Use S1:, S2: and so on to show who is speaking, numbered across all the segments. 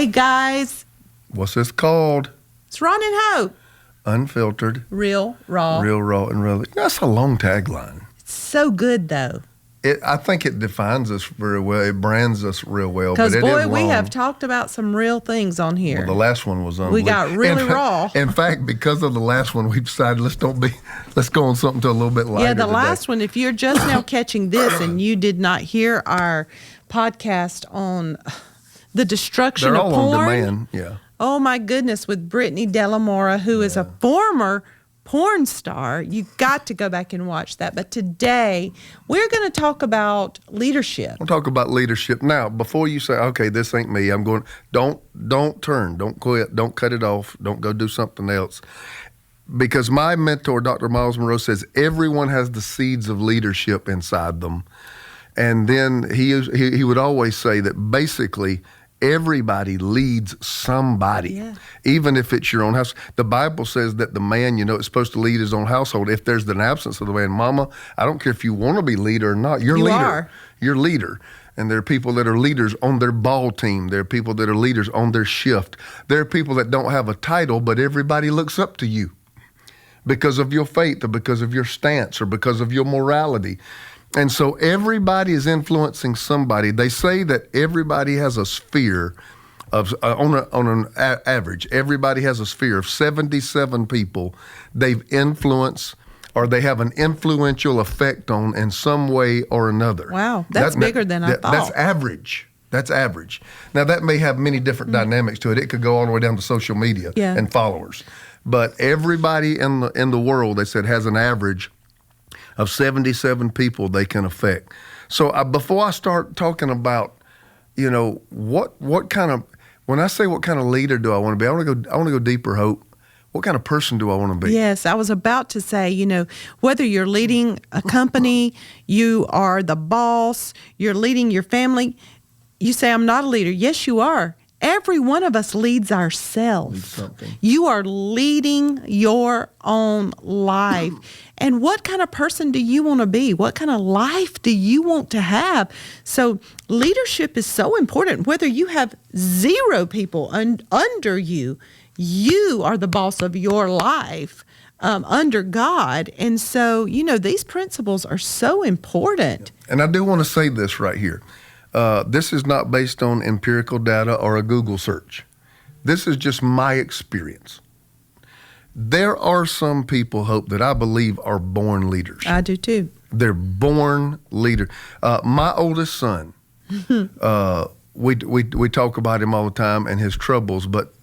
S1: Hey, guys.
S2: What's this called?
S1: It's Ron and Hope.
S2: Unfiltered.
S1: Real, raw.
S2: Real, raw, and real. That's a long tagline.
S1: It's so good, though.
S2: I think it defines us very well. It brands us real well.
S1: Because, boy, we
S2: long.
S1: have talked about some real things on here.
S2: Well, the last one was unbelievable.
S1: We got really raw.
S2: In fact, because of the last one, we decided let's go on something to a little bit lighter.
S1: Yeah, the
S2: today.
S1: last one, if you're just now catching this and you did not hear our podcast on the destruction
S2: They're
S1: of
S2: all
S1: porn.
S2: on demand, yeah.
S1: Oh, my goodness, with Brittany Delamora, who is a former porn star. You got to go back and watch that. But today, we're going to talk about leadership.
S2: We'll talk about leadership. Now, before you say, okay, this ain't me, I'm going, don't turn, don't quit, don't cut it off, don't go do something else. Because my mentor, Dr. Miles Monroe, says everyone has the seeds of leadership inside them. And then he would always say that basically everybody leads somebody, even if it's your own house. The Bible says that the man, is supposed to lead his own household. If there's an absence of the man, Mama, I don't care if you want to be leader or not. You're leader. You're leader. And there are people that are leaders on their ball team. There are people that are leaders on their shift. There are people that don't have a title, but everybody looks up to you because of your faith or because of your stance or because of your morality. And so everybody is influencing somebody. They say that everybody has a sphere of, on an average, everybody has a sphere of 77 people they've influenced or they have an influential effect on in some way or another.
S1: Wow, that's bigger than I thought.
S2: That's average. That's average. Now, that may have many different dynamics to it. It could go all the way down to social media and followers. But everybody in the world, they said, has an average of 77 people they can affect. So before I start talking about, what kind of, when I say what kind of leader do I want to be, I want to go deeper, Hope. What kind of person do I want to be?
S1: Yes, I was about to say, whether you're leading a company, you are the boss, you're leading your family, you say, I'm not a leader. Yes, you are. Every one of us leads ourselves. You are leading your own life. And what kind of person do you want to be? What kind of life do you want to have? So leadership is so important. Whether you have 0 people under you, you are the boss of your life under God. And so, these principles are so important.
S2: And I do want to say this right here. This is not based on empirical data or a Google search. This is just my experience. There are some people, Hope, that I believe are born leaders.
S1: I do too.
S2: They're born leaders. My oldest son, we talk about him all the time and his troubles, but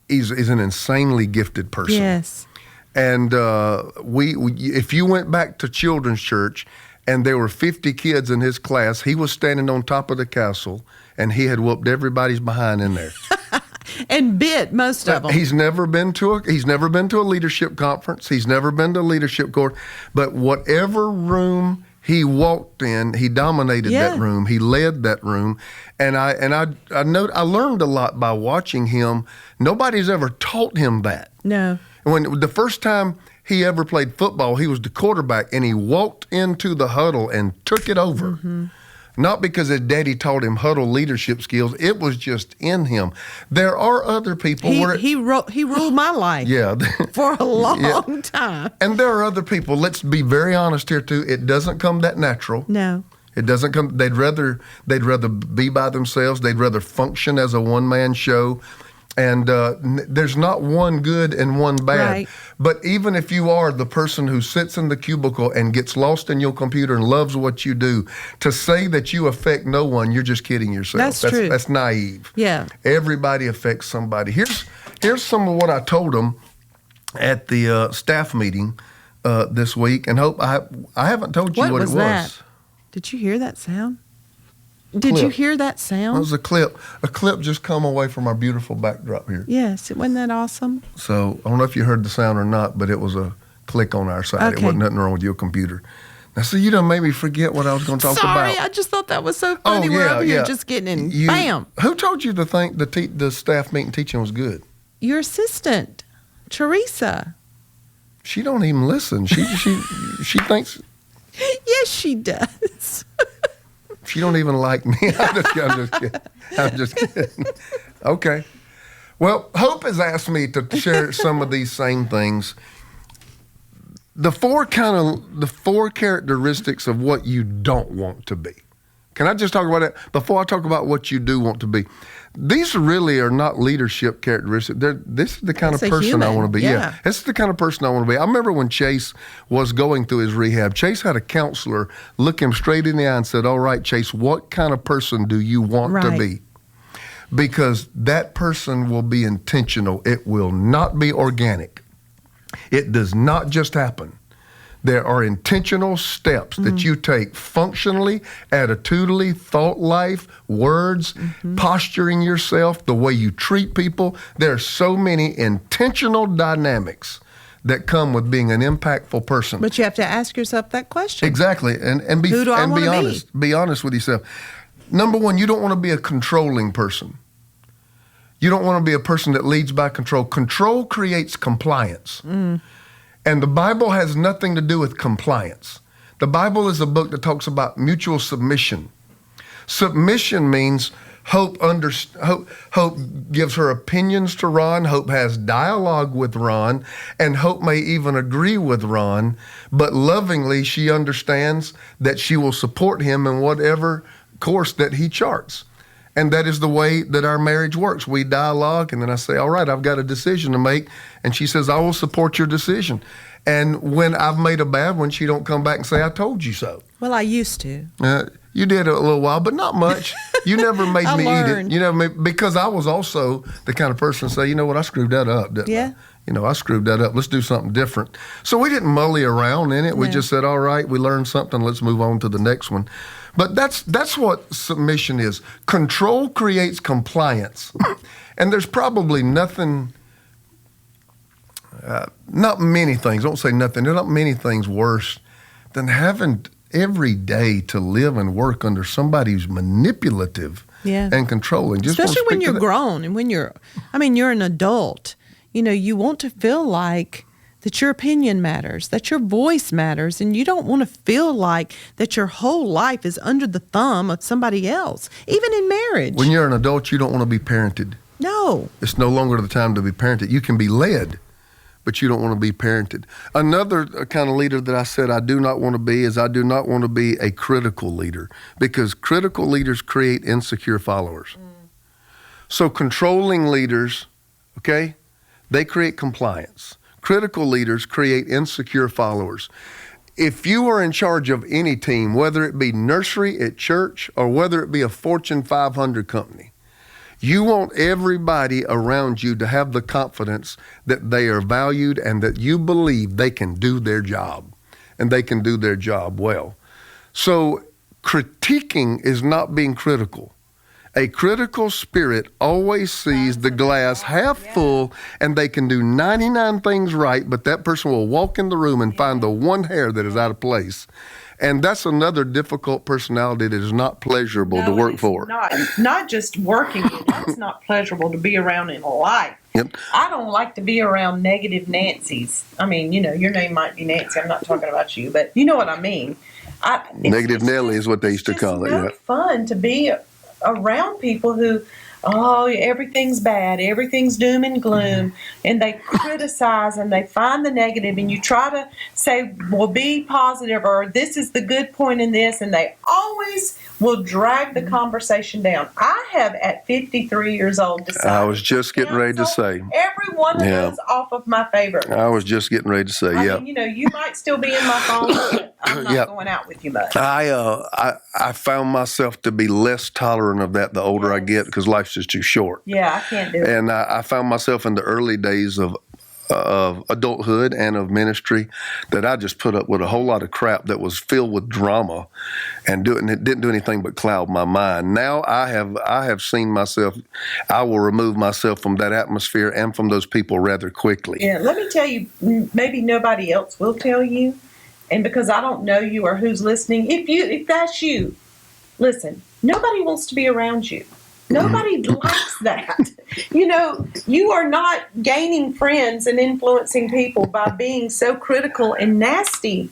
S2: he's an insanely gifted person.
S1: Yes.
S2: And if you went back to children's church and there were 50 kids in his class, he was standing on top of the castle and he had whooped everybody's behind in there.
S1: And bit most of them.
S2: He's never been to a leadership conference. He's never been to a leadership course. But whatever room he walked in, he dominated that room. He led that room. And I learned a lot by watching him. Nobody's ever taught him that.
S1: No.
S2: When the first time he ever played football, he was the quarterback, and he walked into the huddle and took it over. Mm-hmm. Not because his daddy taught him huddle leadership skills. It was just in him. There are other people
S1: he ruled my life for a long time.
S2: And there are other people, let's be very honest here too, it doesn't come that natural.
S1: No.
S2: It doesn't come, they'd rather be by themselves. They'd rather function as a one-man show. And there's not one good and one bad.
S1: Right.
S2: But even if you are the person who sits in the cubicle and gets lost in your computer and loves what you do, to say that you affect no one, you're just kidding yourself.
S1: That's true.
S2: That's naive.
S1: Yeah.
S2: Everybody affects somebody. Here's some of what I told them at the staff meeting this week. And Hope, I haven't told you what it was.
S1: That? Did you hear that sound? Did you hear that sound?
S2: That was a clip. A clip just come away from our beautiful backdrop here.
S1: Yes, wasn't that awesome?
S2: So I don't know if you heard the sound or not, but it was a click on our side.
S1: Okay.
S2: It wasn't nothing wrong with your computer. Now, see, you done made me forget what I was going to talk about.
S1: Sorry, I just thought that was so funny. We're over here just getting in. Bam.
S2: Who told you to think the staff meeting teaching was good?
S1: Your assistant, Teresa.
S2: She don't even listen. She thinks.
S1: Yes, she does.
S2: She don't even like me. I'm just kidding. Okay. Well, Hope has asked me to share some of these same things. The four characteristics of what you don't want to be. Can I just talk about that before I talk about what you do want to be? These really are not leadership characteristics. This is the kind of person I want to be. Yeah, this is the kind of person I want to be. I remember when Chase was going through his rehab, Chase had a counselor look him straight in the eye and said, all right, Chase, what kind of person do you want to be? Because that person will be intentional. It will not be organic. It does not just happen. There are intentional steps that you take functionally, attitudinally, thought life, words, posturing yourself, the way you treat people. There are so many intentional dynamics that come with being an impactful person.
S1: But you have to ask yourself that question.
S2: Exactly. And be
S1: Who do I
S2: and
S1: wanna
S2: be honest. Be honest with yourself. Number one, you don't want to be a controlling person. You don't want to be a person that leads by control. Control creates compliance. And the Bible has nothing to do with compliance. The Bible is a book that talks about mutual submission. Submission means Hope gives her opinions to Ron. Hope has dialogue with Ron. And Hope may even agree with Ron. But lovingly, she understands that she will support him in whatever course that he charts. And that is the way that our marriage works. We dialogue, and then I say, all right, I've got a decision to make. And she says, I will support your decision. And when I've made a bad one, she don't come back and say, I told you so.
S1: Well, I used to.
S2: You did a little while, but not much. You never made me
S1: learned.
S2: eat it. You never because I was also the kind of person to say, you know what, I screwed that up, didn't I? I screwed that up. Let's do something different. So we didn't mully around in it. We just said, all right, we learned something. Let's move on to the next one. But that's what submission is. Control creates compliance. And there's probably nothing, not many things, don't say nothing, there are not many things worse than having every day to live and work under somebody who's manipulative and controlling.
S1: Especially when you're grown and when you're an adult. You want to feel like that your opinion matters, that your voice matters, and you don't want to feel like that your whole life is under the thumb of somebody else, even in marriage.
S2: When you're an adult, you don't want to be parented.
S1: No.
S2: It's no longer the time to be parented. You can be led, but you don't want to be parented. Another kind of leader that I said I do not want to be is I do not want to be a critical leader, because critical leaders create insecure followers. So controlling leaders, okay, they create compliance. Critical leaders create insecure followers. If you are in charge of any team, whether it be nursery at church or whether it be a Fortune 500 company, you want everybody around you to have the confidence that they are valued and that you believe they can do their job, and they can do their job well. So critiquing is not being critical. A critical spirit always sees the glass half full, and they can do 99 things right, but that person will walk in the room and find the one hair that is out of place. And that's another difficult personality that is not pleasurable to work for.
S3: Not just working. That's not pleasurable to be around in life.
S2: Yep.
S3: I don't like to be around negative Nancys. I mean, your name might be Nancy. I'm not talking about you, but you know what I mean.
S2: Negative Nelly is what they used to call it.
S3: It's fun to be around people who, everything's bad, everything's doom and gloom, and they criticize and they find the negative, and you try to say, well, be positive, or this is the good point in this, and they always will drag the conversation down. I have, at 53 years old, decided
S2: I was just getting ready to say.
S3: Every one of those off of my favorite list.
S2: I was just getting ready to say,
S3: I mean, you might still be in my phone, but I'm not going out with you much.
S2: I found myself to be less tolerant of that the older I get, because life's just too short.
S3: Yeah, I can't do it.
S2: And I found myself in the early days of adulthood and of ministry that I just put up with a whole lot of crap that was filled with drama, and it didn't do anything but cloud my mind. Now I have seen myself, I will remove myself from that atmosphere and from those people rather quickly.
S3: Yeah, let me tell you, maybe nobody else will tell you, and because I don't know you or who's listening, if that's you, listen, nobody wants to be around you. Nobody likes that. You are not gaining friends and influencing people by being so critical and nasty.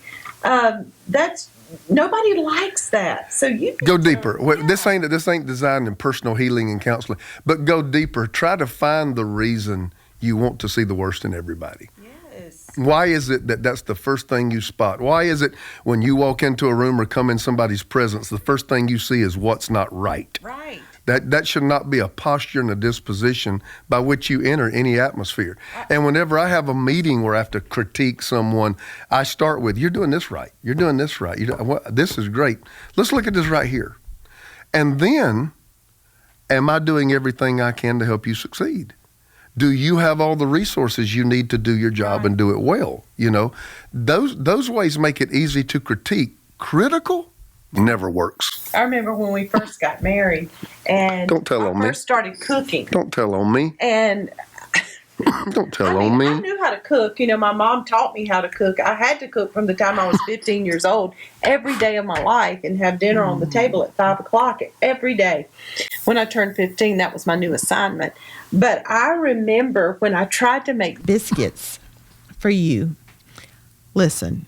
S3: nobody likes that. So you
S2: Go deeper. Well, this ain't designed in personal healing and counseling, but go deeper. Try to find the reason you want to see the worst in everybody.
S3: Yes.
S2: Why is it that that's the first thing you spot? Why is it when you walk into a room or come in somebody's presence, the first thing you see is what's not right?
S3: Right.
S2: That should not be a posture and a disposition by which you enter any atmosphere. And whenever I have a meeting where I have to critique someone, I start with, you're doing this right. You're doing this right. This is great. Let's look at this right here. And then, am I doing everything I can to help you succeed? Do you have all the resources you need to do your job and do it well? You know, those ways make it easy to critique. Critical never works.
S3: I remember when we first got married, and
S2: Don't tell
S3: I
S2: on me.
S3: first started cooking.
S2: Don't tell on me.
S3: And
S2: Don't tell
S3: I
S2: on me.
S3: knew how to cook. You know, my mom taught me how to cook. I had to cook from the time I was 15 years old every day of my life and have dinner on the table at 5 o'clock every day. When I turned 15, that was my new assignment. But I remember when I tried to make
S1: Biscuits for you. Listen,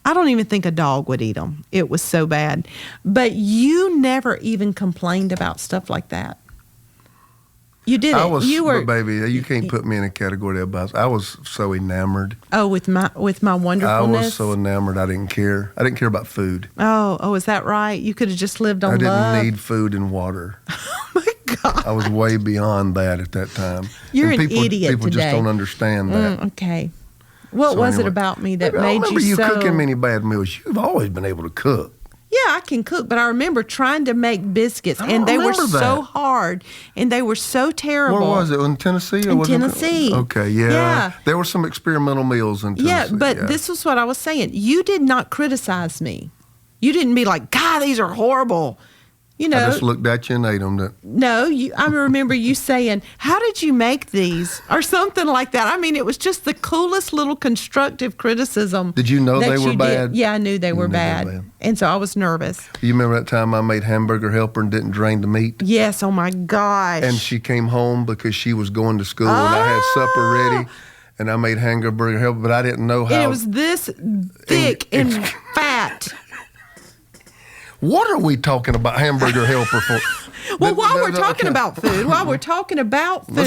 S1: I don't even think a dog would eat them. It was so bad. But you never even complained about stuff like that. You did it.
S2: But baby, you can't put me in a category of I was so enamored.
S1: Oh, with my wonderfulness.
S2: I was so enamored. I didn't care. I didn't care about food.
S1: Oh, is that right? You could have just lived on
S2: I didn't
S1: love.
S2: need food and water.
S1: Oh my God.
S2: I was way beyond that at that time.
S1: You're
S2: And
S1: an idiot
S2: People
S1: today.
S2: just don't understand that.
S1: Okay. What
S2: So
S1: was it
S2: anyway,
S1: about me that
S2: I don't
S1: made
S2: remember
S1: you
S2: you
S1: so?
S2: cooking many bad meals. You've always been able to cook.
S1: Yeah, I can cook, but I remember trying to make biscuits,
S2: I
S1: and
S2: don't
S1: they were
S2: remember
S1: so
S2: that.
S1: hard, and they were so terrible.
S2: Where was it? In Tennessee? Or
S1: In
S2: was it-
S1: Tennessee.
S2: Okay, yeah.
S1: Yeah.
S2: There were some experimental meals in
S1: Yeah,
S2: Tennessee.
S1: but this was what I was saying. You did not criticize me. You didn't be like, God, these are horrible. You know,
S2: I just looked at you and ate them.
S1: no, I remember you saying, how did you make these? Or something like that. I mean, it was just the coolest little constructive criticism.
S2: Did you know
S1: that
S2: they were
S1: you
S2: bad?
S1: did. Yeah, I knew they were
S2: knew they were
S1: bad.
S2: bad.
S1: And so I was nervous.
S2: You remember that time I made hamburger helper and didn't drain the meat?
S1: Yes, oh my gosh.
S2: And she came home because she was going to school and I had supper ready and I made hamburger helper, but I didn't know how.
S1: And it was this thick and fat.
S2: What are we talking about hamburger helper for?
S1: Well, while we're talking about food,
S2: Let's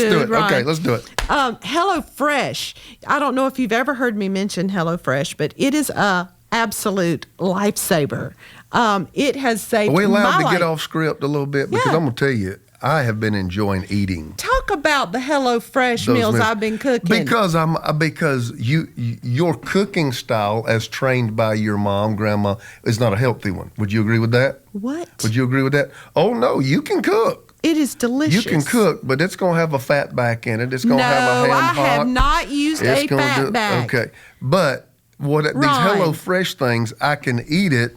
S2: do it.
S1: Ron,
S2: Okay, let's do it.
S1: HelloFresh. I don't know if you've ever heard me mention HelloFresh, but it is a absolute lifesaver. It has saved
S2: Are we allowed
S1: my
S2: to
S1: life.
S2: get off script a little bit? Because
S1: Yeah.
S2: I'm going to tell you, I have been enjoying eating.
S1: Talk about the HelloFresh
S2: those
S1: meals I've been cooking.
S2: Because your cooking style, as trained by your mom, grandma, is not a healthy one. Would you agree with that?
S1: What?
S2: Would you agree with that? Oh no, you can cook.
S1: It is delicious.
S2: You can cook, but it's going to have a fat back in it. It's going to have a ham
S1: No, I
S2: hock.
S1: have not used
S2: It's
S1: a
S2: gonna
S1: fat back.
S2: Okay, but these
S1: Ron.
S2: HelloFresh things, I can eat it,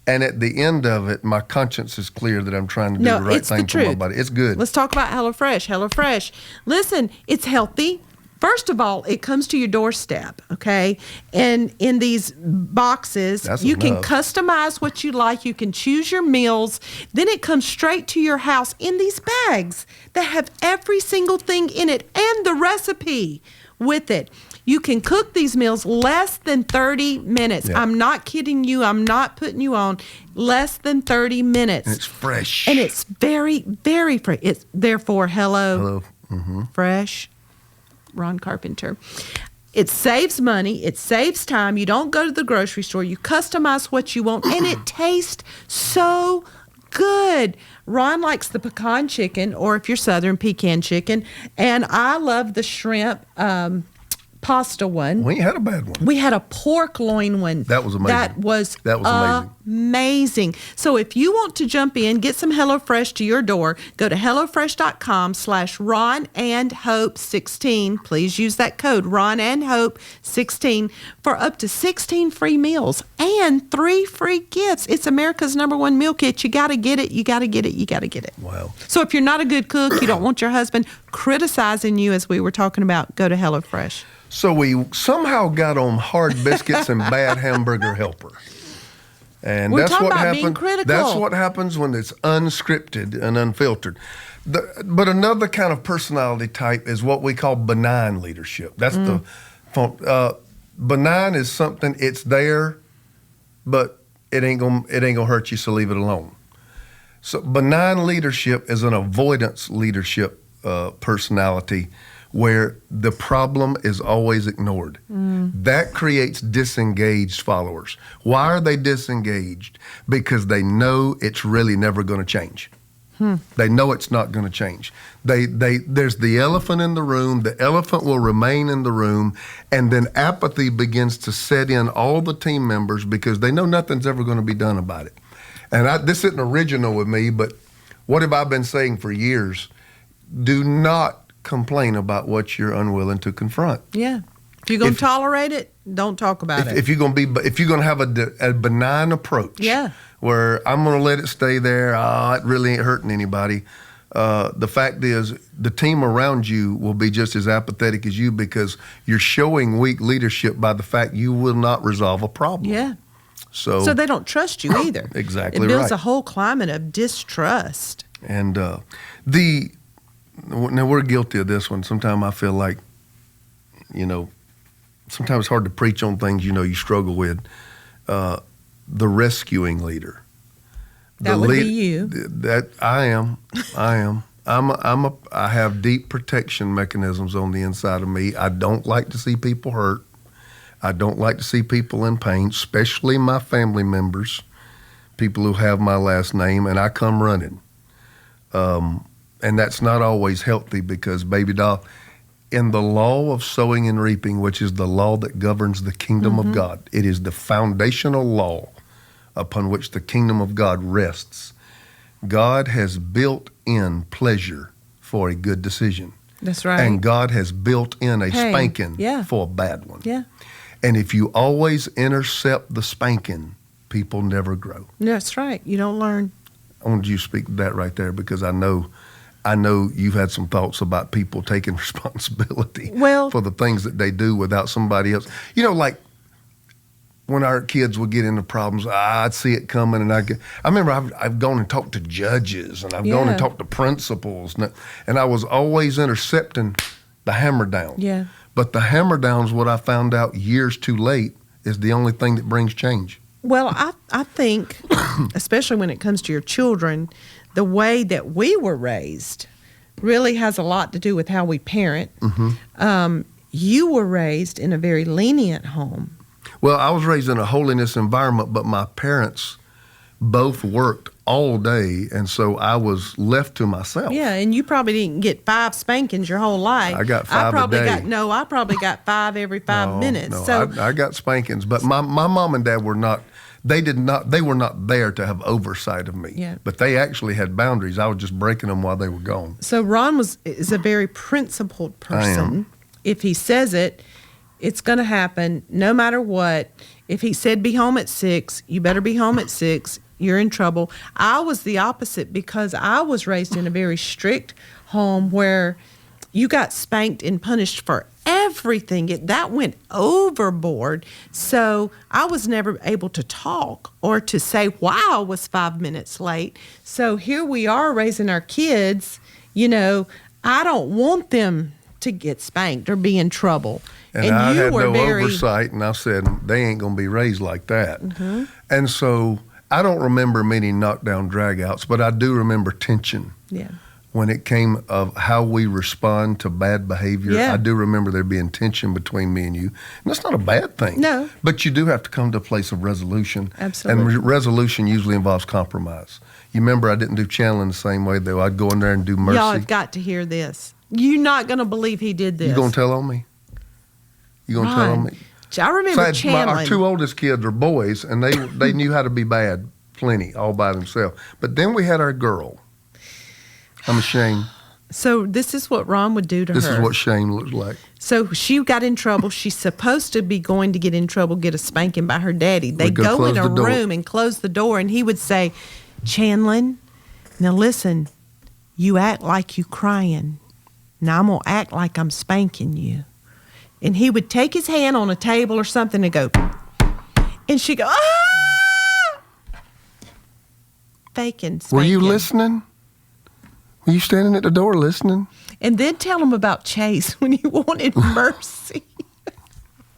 S2: and at the end of it, my conscience is clear that I'm trying to do
S1: No,
S2: the right
S1: it's the
S2: thing for my
S1: truth.
S2: body. It's good.
S1: Let's talk about HelloFresh. HelloFresh. Listen, it's healthy. First of all, it comes to your doorstep, okay? And in these boxes,
S2: That's
S1: you can
S2: enough.
S1: customize what you like. You can choose your meals. Then it comes straight to your house in these bags that have every single thing in it and the recipe with it. You can cook these meals less than 30 minutes.
S2: Yeah.
S1: I'm not kidding you. I'm not putting you on. Less than 30 minutes.
S2: And it's fresh.
S1: And it's very, very fresh. It's therefore
S2: Hello.
S1: fresh. Ron Carpenter. It saves money. It saves time. You don't go to the grocery store. You customize what you want, and it tastes so good. Ron likes the pecan chicken, or if you're Southern, pecan chicken, and I love the shrimp pasta one.
S2: We ain't had a bad one.
S1: We had a pork loin one.
S2: That was amazing.
S1: That was
S2: amazing.
S1: amazing. So if you want to jump in, get some HelloFresh to your door, go to HelloFresh.com/RonandHope16. Please use that code RonandHope16 for up to 16 free meals and 3 free gifts. It's America's #1 meal kit. You got to get it. You got to get it. You got to get it.
S2: Wow.
S1: So if you're not a good cook, you don't want your husband criticizing you as we were talking about, go to HelloFresh.
S2: So we somehow got on hard biscuits and bad hamburger helper. And
S1: We're
S2: that's
S1: talking
S2: what
S1: about
S2: happens.
S1: being critical.
S2: That's what happens when it's unscripted and unfiltered. But another kind of personality type is what we call benign leadership. That's benign is something, it's there, but it ain't gonna hurt you, so leave it alone. So benign leadership is an avoidance leadership personality where the problem is always ignored. That creates disengaged followers. Why are they disengaged? Because they know it's really never going to change. They know it's not going to change. There's the elephant in the room. The elephant will remain in the room, and then apathy begins to set in all the team members because they know nothing's ever going to be done about it. And this isn't original with me, but what have I been saying for years? Do not complain about what you're unwilling to confront.
S1: Yeah. If you're going to tolerate it, don't talk about it.
S2: If you're going to have a benign approach, where I'm going to let it stay there, it really ain't hurting anybody. The fact is, the team around you will be just as apathetic as you because you're showing weak leadership by the fact you will not resolve a problem.
S1: Yeah.
S2: So
S1: they don't trust you either.
S2: Exactly
S1: right. It builds
S2: right.
S1: a whole climate of distrust.
S2: And now we're guilty of this one. Sometimes I feel like, sometimes it's hard to preach on things you struggle with. The rescuing leader.
S1: That would be you.
S2: That I am. I have deep protection mechanisms on the inside of me. I don't like to see people hurt. I don't like to see people in pain, especially my family members, people who have my last name, and I come running. And that's not always healthy because, baby doll, in the law of sowing and reaping, which is the law that governs the kingdom of God, it is the foundational law upon which the kingdom of God rests. God has built in pleasure for a good decision.
S1: That's right.
S2: And God has built in a spanking for a bad one.
S1: Yeah.
S2: And if you always intercept the spanking, people never grow.
S1: That's right. You don't learn.
S2: I want you to speak to that right there because I know you've had some thoughts about people taking responsibility for the things that they do without somebody else. Like when our kids would get into problems, I'd see it coming, and I remember I've gone and talked to judges, and I've gone and talked to principals, and I was always intercepting the hammer down.
S1: Yeah.
S2: But the hammer down is what I found out years too late is the only thing that brings change.
S1: Well, I think, especially when it comes to your children, the way that we were raised really has a lot to do with how we parent. You were raised in a very lenient home.
S2: Well, I was raised in a holiness environment, but my parents both worked all day, and so I was left to myself.
S1: Yeah, and you probably didn't get 5 spankings your whole life.
S2: I got 5 a day.
S1: I probably got 5 every 5 minutes.
S2: No,
S1: so
S2: I got spankings, but my mom and dad were not. They were not there to have oversight of me.
S1: Yeah.
S2: But they actually had boundaries. I was just breaking them while they were gone.
S1: So Ron is a very principled person.
S2: I am.
S1: If he says it, it's going to happen no matter what. If he said be home at 6, you better be home at 6. You're in trouble. I was the opposite because I was raised in a very strict home where you got spanked and punished for everything. That went overboard. So I was never able to talk or to say why I was 5 minutes late. So here we are raising our kids. I don't want them to get spanked or be in trouble.
S2: And I had no oversight, and I said, they ain't going to be raised like that. And so I don't remember many knockdown dragouts, but I do remember tension.
S1: Yeah.
S2: When it came of how we respond to bad behavior,
S1: Yeah.
S2: I do remember there being tension between me and you. And that's not a bad thing.
S1: No.
S2: But you do have to come to a place of resolution.
S1: Absolutely.
S2: And resolution usually involves compromise. You remember I didn't do channeling the same way, though. I'd go in there and do mercy.
S1: Y'all have got to hear this. You're not going to believe he did this.
S2: You going to tell on me? You going to tell on me?
S1: I remember channeling.
S2: Our 2 oldest kids are boys, and they knew how to be bad plenty all by themselves. But then we had our girl. I'm ashamed.
S1: So this is what Ron would do to her.
S2: This is what shame looks like.
S1: So she got in trouble. She's supposed to be going to get in trouble, get a spanking by her daddy. They go in a room and close the door, and he would say, Chandlin, now listen, you act like you crying. Now I'm going to act like I'm spanking you. And he would take his hand on a table or something and go, and she'd go, ah! Faking, spanking.
S2: Were you listening? Were you standing at the door listening?
S1: And then tell him about Chase when he wanted mercy.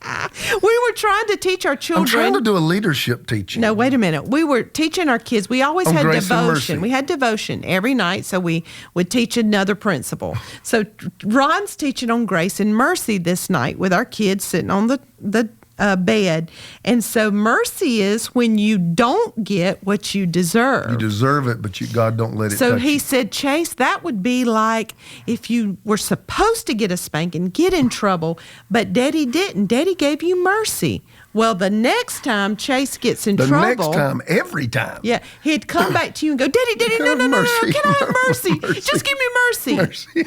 S1: We were trying to teach our children.
S2: I'm trying to do a leadership teaching.
S1: No, wait a minute. We were teaching our kids. We always
S2: On
S1: had
S2: grace and mercy.
S1: devotion. We had devotion every night, so we would teach another principle. So Ron's teaching on grace and mercy this night with our kids sitting on the bed. And so mercy is when you don't get what you deserve.
S2: You deserve it, but God don't let it
S1: So
S2: touch
S1: he
S2: you.
S1: said, Chase, that would be like if you were supposed to get a spanking, get in trouble, but Daddy didn't. Daddy gave you mercy. Well, the next time Chase gets in trouble.
S2: The next time, every time.
S1: Yeah, he'd come back to you and go, Daddy, no,
S2: Mercy.
S1: can I have mercy?
S2: Mercy.
S1: Just give me mercy.
S2: Mercy.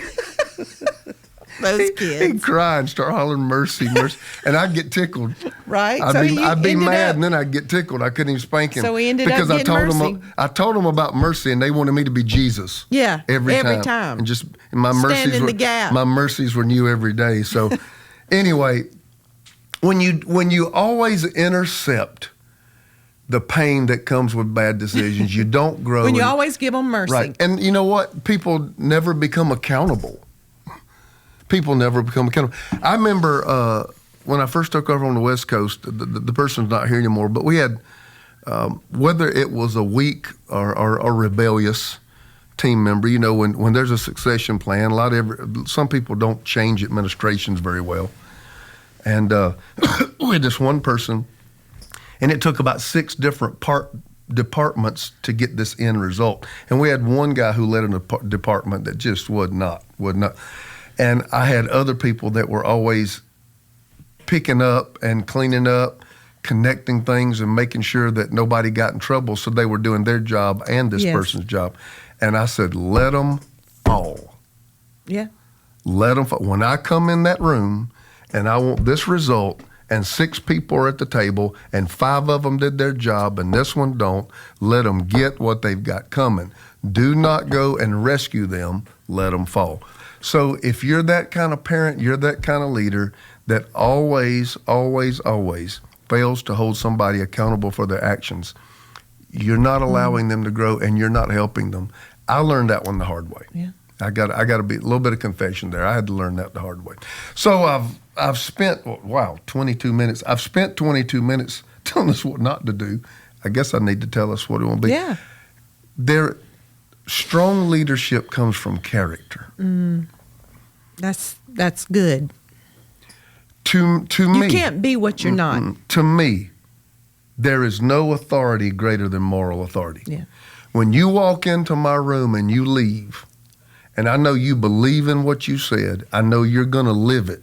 S1: Those kids.
S2: He'd cry and start hollering, mercy, mercy. And I'd get tickled.
S1: Right.
S2: I'd
S1: So
S2: be,
S1: he
S2: I'd be
S1: ended
S2: mad,
S1: up-
S2: and then I'd get tickled. I couldn't even spank him.
S1: So he ended up
S2: because
S1: getting mercy.
S2: I told them about mercy, and they wanted me to be Jesus.
S1: Yeah,
S2: Every
S1: every
S2: time.
S1: time.
S2: And just and my
S1: Stand
S2: mercies
S1: in
S2: were
S1: the gap.
S2: my mercies were new every day. So anyway, when you always intercept the pain that comes with bad decisions, you don't grow.
S1: When you
S2: and-
S1: always give them mercy.
S2: Right. And you know what? People never become accountable. People never become accountable. I remember when I first took over on the West Coast, the person's not here anymore, but we had, whether it was a weak or rebellious team member, you know, when there's a succession plan, some people don't change administrations very well. And we had this one person, and it took about 6 different departments to get this end result. And we had one guy who led a department that just would not. And I had other people that were always picking up and cleaning up, connecting things and making sure that nobody got in trouble. So they were doing their job and this
S1: Yes.
S2: person's job. And I said, let them fall.
S1: Yeah.
S2: Let them fall. When I come in that room and I want this result, and 6 people are at the table, and 5 of them did their job, and this one don't, let them get what they've got coming. Do not go and rescue them. Let them fall. So if you're that kind of parent, you're that kind of leader that always, always, always fails to hold somebody accountable for their actions, you're not allowing them to grow, and you're not helping them. I learned that one the hard way.
S1: Yeah.
S2: I got to be a little bit of confession there. I had to learn that the hard way. So I've spent 22 minutes. I've spent 22 minutes telling us what not to do. I guess I need to tell us what it will be.
S1: Yeah.
S2: Strong leadership comes from character.
S1: That's good.
S2: To me,
S1: You can't be what you're not.
S2: To me, there is no authority greater than moral authority.
S1: Yeah.
S2: When you walk into my room and you leave, and I know you believe in what you said, I know you're going to live it,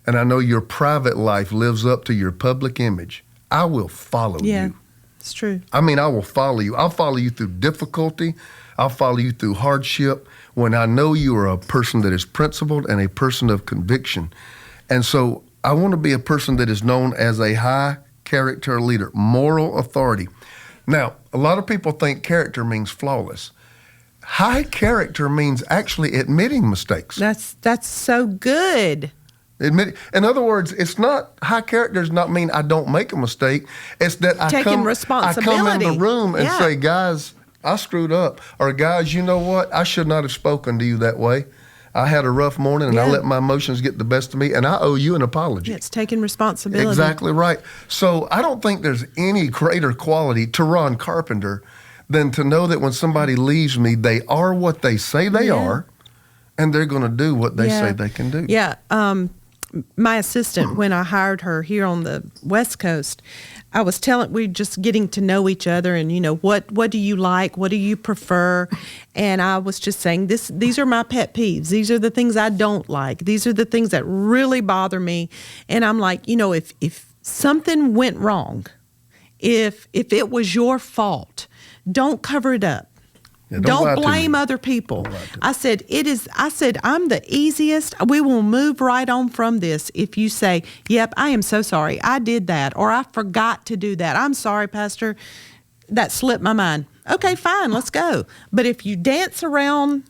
S2: and I know your private life lives up to your public image, I will follow
S1: Yeah.
S2: you.
S1: It's true.
S2: I mean, I will follow you. I'll follow you through difficulty. I'll follow you through hardship when I know you are a person that is principled and a person of conviction. And so I want to be a person that is known as a high character leader, moral authority. Now, a lot of people think character means flawless. High character means actually admitting mistakes.
S1: That's so good.
S2: In other words, it's not, high character does not mean I don't make a mistake. It's that I
S1: Taking
S2: come in
S1: responsibility.
S2: the room and
S1: Yeah.
S2: say, guys, I screwed up. Or guys, you know what? I should not have spoken to you that way. I had a rough morning and I
S1: Yeah.
S2: let my emotions get the best of me, and I owe you an apology.
S1: Yeah, it's taking responsibility.
S2: Exactly right. So I don't think there's any greater quality to Ron Carpenter than to know that when somebody leaves me, they are what they say they
S1: Yeah.
S2: are, and they're going to do what they
S1: Yeah.
S2: say they can do.
S1: Yeah. My assistant, when I hired her here on the West Coast, I was we're just getting to know each other, and what do you like? What do you prefer? And I was just saying, these are my pet peeves. These are the things I don't like. These are the things that really bother me. And I'm like, if something went wrong, if it was your fault, don't cover it up.
S2: Yeah, don't lie
S1: Don't
S2: to
S1: blame
S2: me.
S1: other people.
S2: Don't lie to me.
S1: I said, I'm the easiest. We will move right on from this if you say, yep, I am so sorry. I did that, or I forgot to do that. I'm sorry, Pastor. That slipped my mind. Okay, fine, let's go. But if you dance around,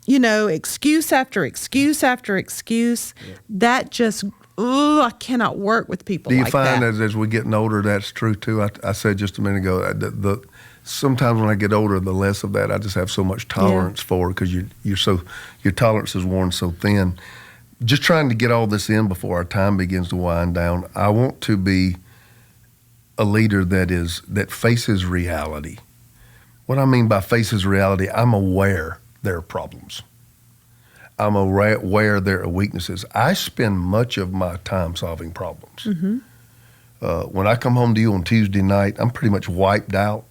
S1: excuse after excuse after excuse, that just, I cannot work with people
S2: Do you
S1: like
S2: find
S1: that.
S2: that as we're getting older, that's true too? I said just a minute ago, sometimes when I get older, the less of that I just have so much tolerance for, because your tolerance is worn so thin. just trying to get all this in before our time begins to wind down. I want to be a leader that faces reality. What I mean by faces reality, I'm aware there are problems. I'm aware there are weaknesses. I spend much of my time solving problems.
S1: Mm-hmm.
S2: When I come home to you on Tuesday night, I'm pretty much wiped out.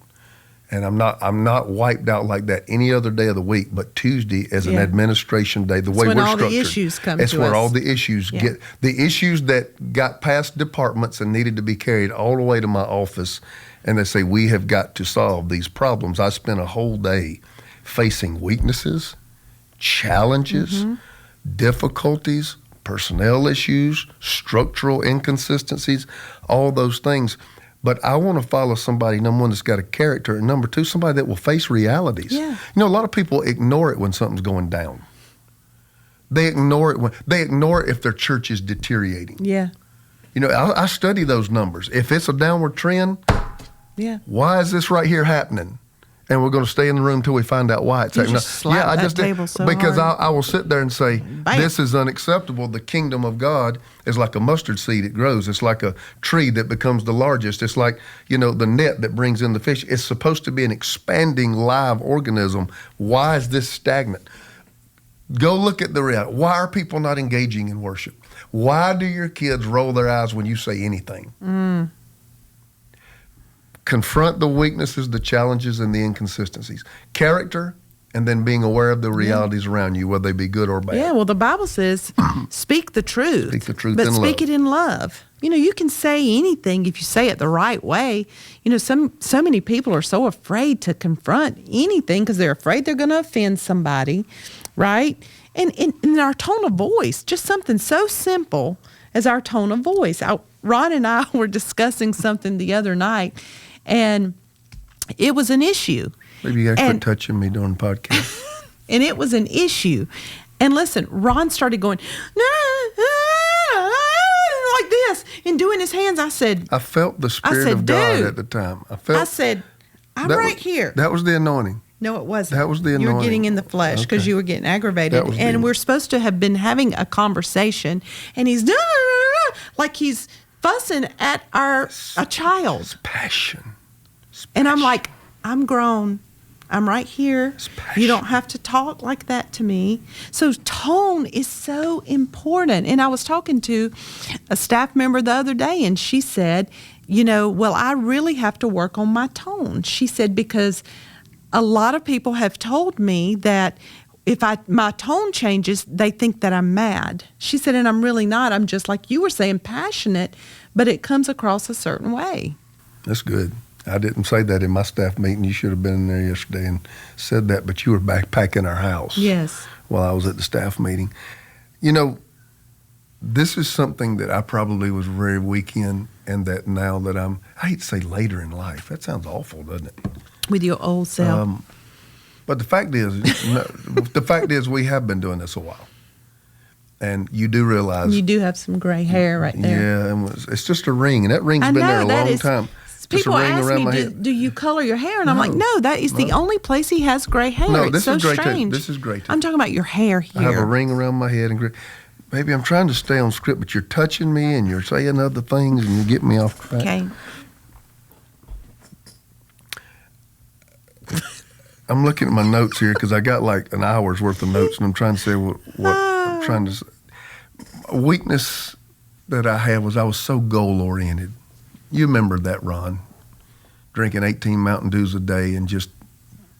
S2: And I'm not wiped out like that any other day of the week, but Tuesday is an administration day. The way we're structured,
S1: when all the issues come to us.
S2: It's where all the issues get, the issues that got past departments and needed to be carried all the way to my office, and they say, we have got to solve these problems. I spent a whole day facing weaknesses, challenges, difficulties, personnel issues, structural inconsistencies, all those things. But I want to follow somebody, number one, that's got a character, and number two, somebody that will face realities.
S1: Yeah.
S2: You know, a lot of people ignore it when something's going down. They ignore it if their church is deteriorating.
S1: Yeah.
S2: You know, I study those numbers. If it's a downward trend, why is this right here happening? And we're going to stay in the room until we find out why it's happening.
S1: I just table so
S2: because
S1: hard.
S2: I will sit there and say,
S1: Bam.
S2: This is unacceptable. The kingdom of God is like a mustard seed. It grows. It's like a tree that becomes the largest. It's like, you know, the net that brings in the fish. It's supposed to be an expanding live organism. Why is this stagnant? Go look at the reality. Why are people not engaging in worship? Why do your kids roll their eyes when you say anything? Confront the weaknesses, the challenges, and the inconsistencies. Character, and then being aware of the realities around you, whether they be good or bad.
S1: Yeah, well, the Bible says, speak the truth.
S2: Speak the truth
S1: but
S2: in
S1: speak
S2: love.
S1: it in love. You know, you can say anything if you say it the right way. You know, so many people are so afraid to confront anything because they're afraid they're going to offend somebody, right? And in our tone of voice, just something so simple as our tone of voice. Ron and I were discussing something the other night, and it was an issue.
S2: Maybe you got to quit touching me during the podcast.
S1: And it was an issue. And listen, Ron started going, like this, and doing his hands. I said,
S2: I felt the Spirit of God at the time. I said, I'm
S1: right here.
S2: That was the anointing.
S1: No, it wasn't.
S2: That was the anointing.
S1: You were getting in the flesh because you were getting aggravated. And we're supposed to have been having a conversation, and he's like he's fussing at a child.
S2: It's passion.
S1: And I'm like, I'm grown. I'm right here. You don't have to talk like that to me. So tone is so important. And I was talking to a staff member the other day, and she said, you know, well, I really have to work on my tone. She said, because a lot of people have told me that if my tone changes, they think that I'm mad. She said, and I'm really not. I'm just like you were saying, passionate, but it comes across a certain way.
S2: That's good. I didn't say that in my staff meeting. You should have been in there yesterday and said that, but you were back packing our house.
S1: Yes.
S2: While I was at the staff meeting. You know, this is something that I probably was very weak in, and that now that I hate to say later in life. That sounds awful, doesn't it?
S1: With your old self.
S2: But the fact is, we have been doing this a while. And you do realize.
S1: You do have some gray hair right there.
S2: Yeah, and it's just a ring, and that ring's been there a long time.
S1: People ask me, do you color your hair? And I'm like, no, that is the only place he has gray hair.
S2: No,
S1: it's
S2: this
S1: so
S2: is gray
S1: strange.
S2: too. This is gray too.
S1: I'm talking about your hair here.
S2: I have a ring around my head and gray. Baby, I'm trying to stay on script, but you're touching me and you're saying other things and you get me off track.
S1: Okay.
S2: I'm looking at my notes here because I got like an hour's worth of notes, and I'm trying to say what I'm trying to say. A weakness that I had was I was so goal-oriented. You remember that, Ron, drinking 18 Mountain Dews a day and just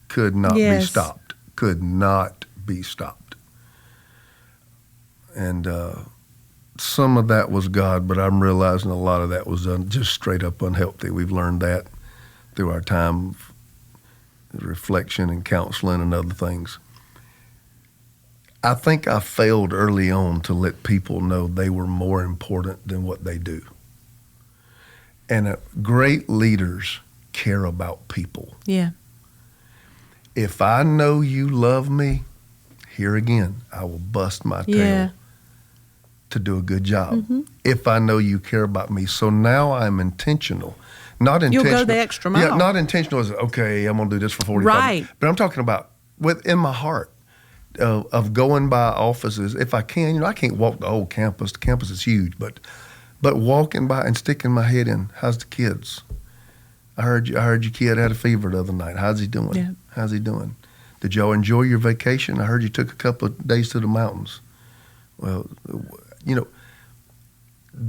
S2: could not be stopped. Could not be stopped. And some of that was God, but I'm realizing a lot of that was just straight up unhealthy. We've learned that through our time of reflection and counseling and other things. I think I failed early on to let people know they were more important than what they do. And great leaders care about people.
S1: Yeah.
S2: If I know you love me, here again, I will bust my tail to do a good job. Mm-hmm. If I know you care about me. So now I'm intentional. Not intentional.
S1: You'll go the extra mile.
S2: Yeah, not intentional as, okay, I'm going to do this for 45 minutes. But I'm talking about within my heart. of going by offices. If I can, I can't walk the whole campus. The campus is huge, but walking by and sticking my head in. How's the kids? I heard your kid had a fever the other night. How's he doing?
S1: Yeah.
S2: How's he doing? Did y'all enjoy your vacation? I heard you took a couple of days to the mountains. Well,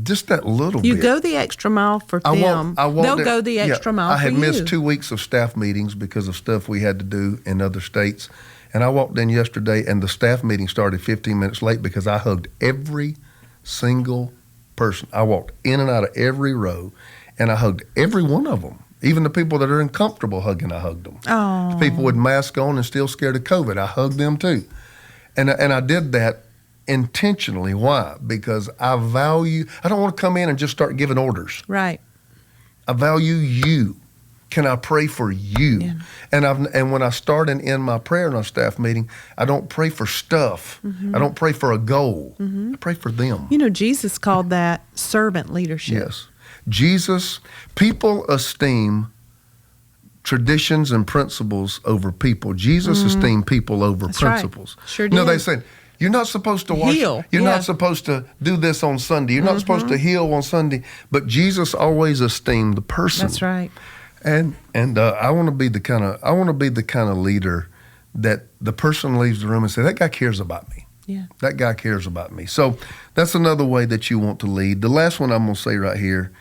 S2: just that little bit.
S1: You go the extra mile for them. They'll go the extra mile for you.
S2: I had missed 2 weeks of staff meetings because of stuff we had to do in other states. And I walked in yesterday, and the staff meeting started 15 minutes late because I hugged every single person. I walked in and out of every row, and I hugged every one of them. Even the people that are uncomfortable hugging, I hugged them.
S1: Oh.
S2: People with masks on and still scared of COVID, I hugged them too. And I did that intentionally. Why? Because I don't want to come in and just start giving orders.
S1: Right.
S2: I value you. Can I pray for you?
S1: Yeah.
S2: And when I start and end my prayer in our staff meeting, I don't pray for stuff.
S1: Mm-hmm.
S2: I don't pray for a goal. I pray for them.
S1: Jesus called that servant leadership.
S2: Yes. People esteem traditions and principles over people. Jesus esteemed people over principles.
S1: Right. Sure did.
S2: They said, you're not supposed to wash.
S1: Heal.
S2: You're
S1: Yeah.
S2: not supposed to do this on Sunday. You're not supposed to heal on Sunday. But Jesus always esteemed the person.
S1: That's right.
S2: And I want to be the kind of leader that the person leaves the room and say, that guy cares about me.
S1: Yeah.
S2: That guy cares about me. So that's another way that you want to lead. The last one I'm going to say right here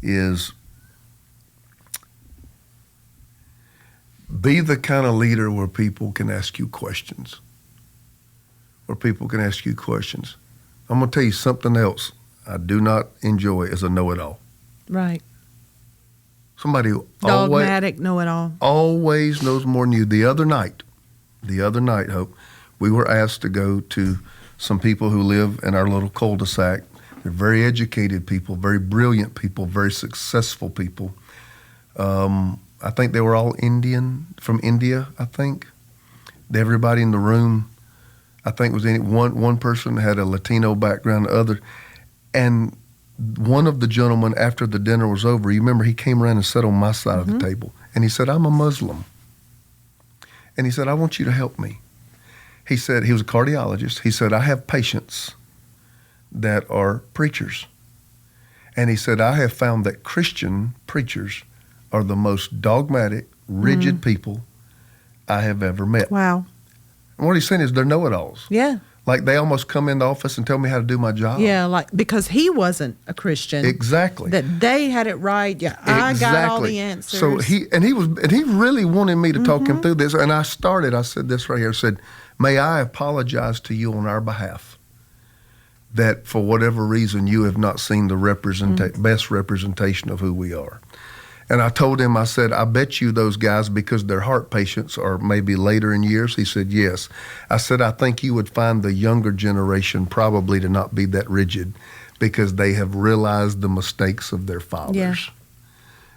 S2: is be the kind of leader where people can ask you questions. I'm going to tell you something else I do not enjoy is a know-it-all.
S1: Right.
S2: Somebody who
S1: Dogmatic, know-it-all.
S2: always knows more than you. The other night, Hope, we were asked to go to some people who live in our little cul-de-sac. They're very educated people, very brilliant people, very successful people. I think they were all from India, I think. Everybody in the room, I think, was one person had a Latino background, the other. And one of the gentlemen, after the dinner was over, you remember he came around and sat on my side of the table. And he said, I'm a Muslim. And he said, I want you to help me. He said, he was a cardiologist. He said, I have patients that are preachers. And he said, I have found that Christian preachers are the most dogmatic, rigid people I have ever met.
S1: Wow.
S2: And what he's saying is they're know-it-alls.
S1: Yeah.
S2: Like they almost come in the office and tell me how to do my job.
S1: Yeah, because he wasn't a Christian.
S2: Exactly.
S1: That they had it right. Yeah, I got all the answers.
S2: So he really wanted me to talk him through this. And I said this right here, I said, may I apologize to you on our behalf that for whatever reason you have not seen the best representation of who we are. And I told him, I said, I bet you those guys, because their heart patients are maybe later in years. He said, yes. I said, I think you would find the younger generation probably to not be that rigid because they have realized the mistakes of their fathers.
S1: Yeah.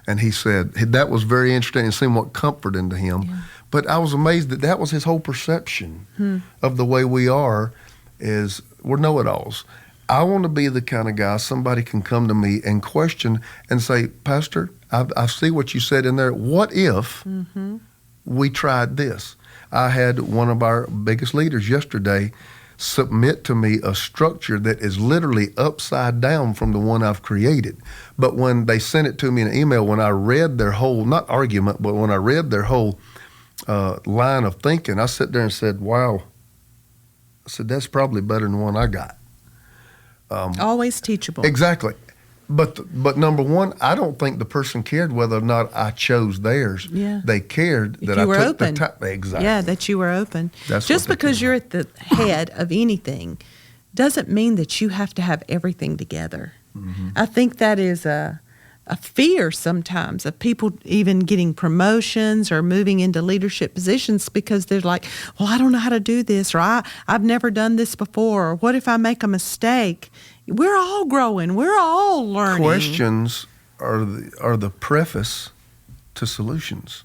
S2: And he said, that was very interesting and seemed what comfort into him. Yeah. But I was amazed that was his whole perception of the way we are, is we're know-it-alls. I want to be the kind of guy somebody can come to me and question and say, Pastor, I see what you said in there. What if we tried this? I had one of our biggest leaders yesterday submit to me a structure that is literally upside down from the one I've created. But when they sent it to me in an email, when I read their whole, not argument, but when I read their whole line of thinking, I sat there and said, wow. I said, that's probably better than the one I got.
S1: Always teachable.
S2: Exactly. But number one, I don't think the person cared whether or not I chose theirs.
S1: Yeah.
S2: They cared
S1: if
S2: that
S1: you
S2: I
S1: were
S2: took
S1: open.
S2: the time. Exactly.
S1: Yeah, that you were open.
S2: That's
S1: just
S2: what
S1: because you're at the head of anything doesn't mean that you have to have everything together. I think that is a fear sometimes of people even getting promotions or moving into leadership positions because they're like, well, I don't know how to do this, or I've never done this before, or what if I make a mistake? We're all growing. We're all learning.
S2: Questions are the preface to solutions.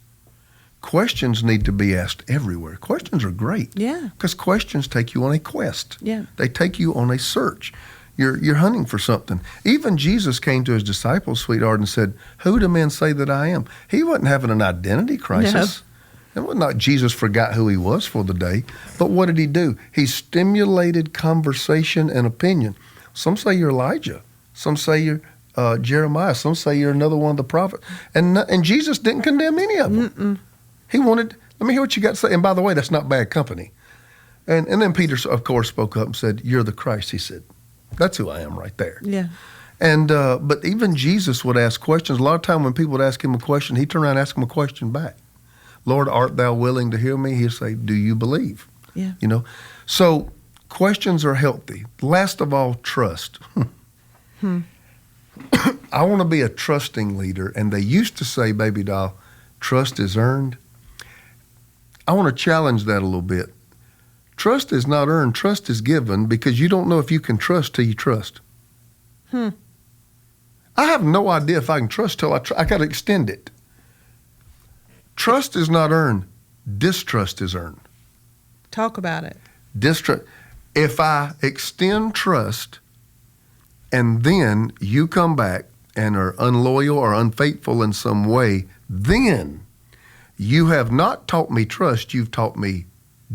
S2: Questions need to be asked everywhere. Questions are great.
S1: Yeah.
S2: Because questions take you on a quest.
S1: Yeah.
S2: They take you on a search. You're hunting for something. Even Jesus came to his disciples, sweetheart, and said, who do men say that I am? He wasn't having an identity crisis. And well, not Jesus forgot who he was for the day, but what did he do? He stimulated conversation and opinion. Some say you're Elijah. Some say you're Jeremiah. Some say you're another one of the prophets. And Jesus didn't condemn any of them.
S1: Mm-mm.
S2: He wanted, let me hear what you got to say. And by the way, that's not bad company. And then Peter, of course, spoke up and said, you're the Christ, he said. That's who I am right there.
S1: Yeah.
S2: And but even Jesus would ask questions. A lot of time when people would ask him a question, he'd turn around and ask him a question back. Lord, art thou willing to hear me? He'd say, do you believe?
S1: Yeah.
S2: You know, so questions are healthy. Last of all, trust. I want to be a trusting leader. And they used to say, baby doll, trust is earned. I want to challenge that a little bit. Trust is not earned. Trust is given because you don't know if you can trust till you trust. I have no idea if I can trust till I got to extend it. Trust is not earned. Distrust is earned.
S1: Talk about it.
S2: Distrust. If I extend trust and then you come back and are unloyal or unfaithful in some way, then you have not taught me trust, you've taught me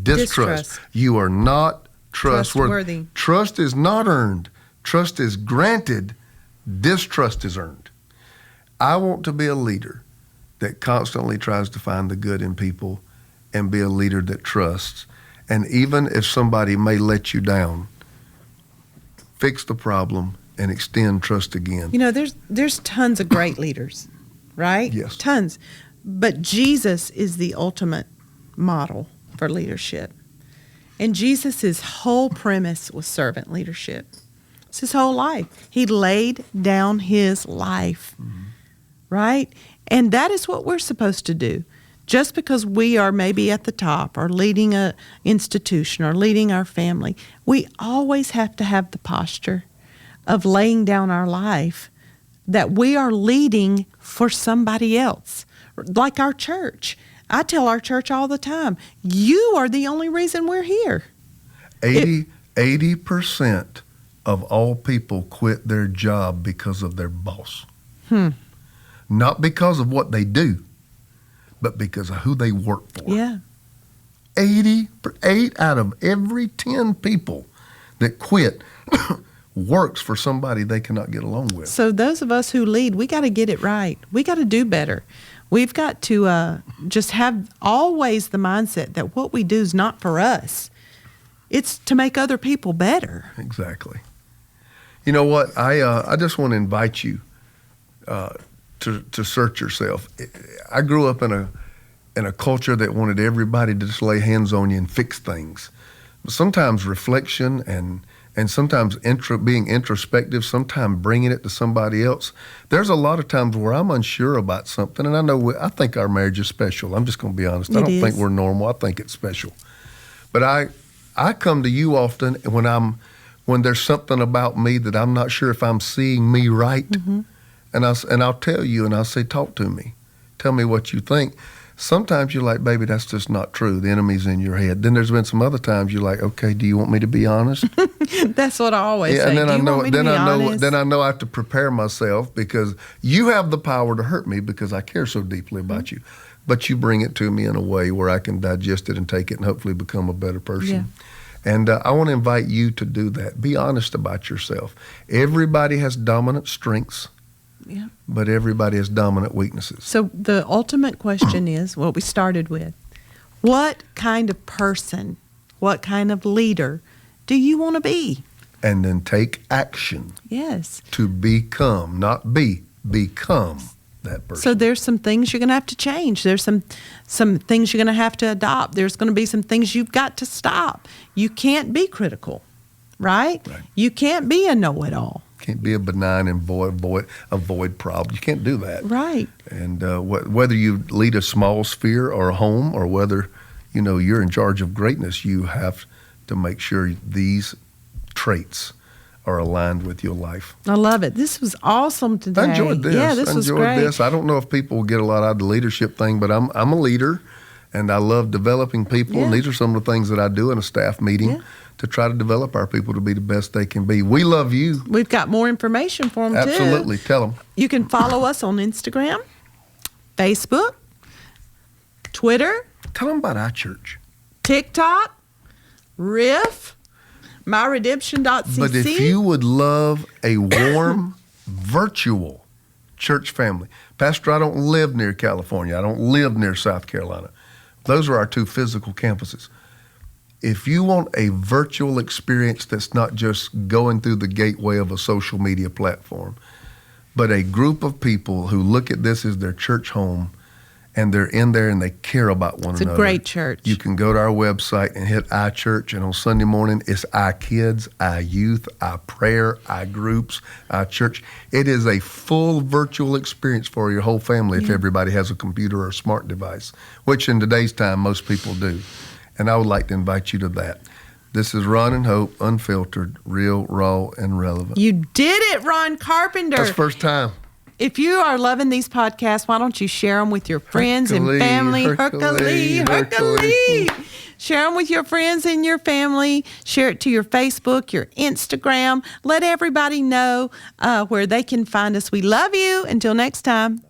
S2: distrust. You are not trustworthy. Trust is not earned. Trust is granted. Distrust is earned. I want to be a leader that constantly tries to find the good in people and be a leader that trusts. And even if somebody may let you down, fix the problem and extend trust again.
S1: You know, there's tons of great leaders, right?
S2: Yes.
S1: Tons. But Jesus is the ultimate model for leadership. And Jesus' whole premise was servant leadership. It's his whole life. He laid down his life, right? And that is what we're supposed to do. Just because we are maybe at the top or leading an institution or leading our family, we always have to have the posture of laying down our life that we are leading for somebody else, like our church. I tell our church all the time, you are the only reason we're here.
S2: 80% of all people quit their job because of their boss. Not because of what they do, but because of who they work for.
S1: Yeah.
S2: 8 out of every 10 people that quit works for somebody they cannot get along with.
S1: So those of us who lead, we got to get it right. We got to do better. We've got to just have always the mindset that what we do is not for us. It's to make other people better.
S2: Exactly. You know what? I just want to invite you to search yourself. I grew up in a culture that wanted everybody to just lay hands on you and fix things. But sometimes reflection and sometimes being introspective, sometimes bringing it to somebody else. There's a lot of times where I'm unsure about something, and I think our marriage is special. I'm just going to be honest. I don't think we're normal. I think it's special. But I come to you often when there's something about me that I'm not sure if I'm seeing me right, and I'll tell you, and I'll say, talk to me. Tell me what you think. Sometimes you're like, baby, that's just not true. The enemy's in your head. Then there's been some other times you're like, okay, do you want me to be honest?
S1: That's what I always say.
S2: And then
S1: Then
S2: I know I have to prepare myself because you have the power to hurt me because I care so deeply about you. But you bring it to me in a way where I can digest it and take it and hopefully become a better person. Yeah. And I want to invite you to do that. Be honest about yourself. Everybody has dominant strengths.
S1: Yeah.
S2: But everybody has dominant weaknesses.
S1: So the ultimate question is what we started with. What kind of person, what kind of leader do you want to be?
S2: And then take action.
S1: Yes.
S2: To become, not become that person.
S1: So there's some things you're going to have to change. There's some things you're going to have to adopt. There's going to be some things you've got to stop. You can't be critical, right? You can't be a know-it-all.
S2: Can't be a benign and avoid problems. You can't do that.
S1: Right.
S2: And whether you lead a small sphere or a home, or whether you're in charge of greatness, you have to make sure these traits are aligned with your life.
S1: I love it. This was awesome today.
S2: I enjoyed this.
S1: Yeah, this was great.
S2: I don't know if people get a lot out of the leadership thing, but I'm a leader, and I love developing people. And these are some of the things that I do in a staff meeting. To try to develop our people to be the best they can be. We love you.
S1: We've got more information for them,
S2: Absolutely. Tell them.
S1: You can follow us on Instagram, Facebook, Twitter,
S2: Tell them about our church.
S1: TikTok, Riff, myredemption.cc.
S2: But if you would love a warm, virtual church family, Pastor, I don't live near California. I don't live near South Carolina. Those are our 2 physical campuses. If you want a virtual experience that's not just going through the gateway of a social media platform, but a group of people who look at this as their church home, and they're in there and they care about one another.
S1: It's a great church.
S2: You can go to our website and hit iChurch, and on Sunday morning, it's our kids, our youth, our prayer, our groups, our church. It is a full virtual experience for your whole family if everybody has a computer or a smart device, which in today's time, most people do. And I would like to invite you to that. This is Ron and Hope Unfiltered, real, raw, and relevant.
S1: You did it, Ron Carpenter.
S2: That's the first time.
S1: If you are loving these podcasts, why don't you share them with your friends and family? Hercules. Share them with your friends and your family. Share it to your Facebook, your Instagram. Let everybody know where they can find us. We love you. Until next time.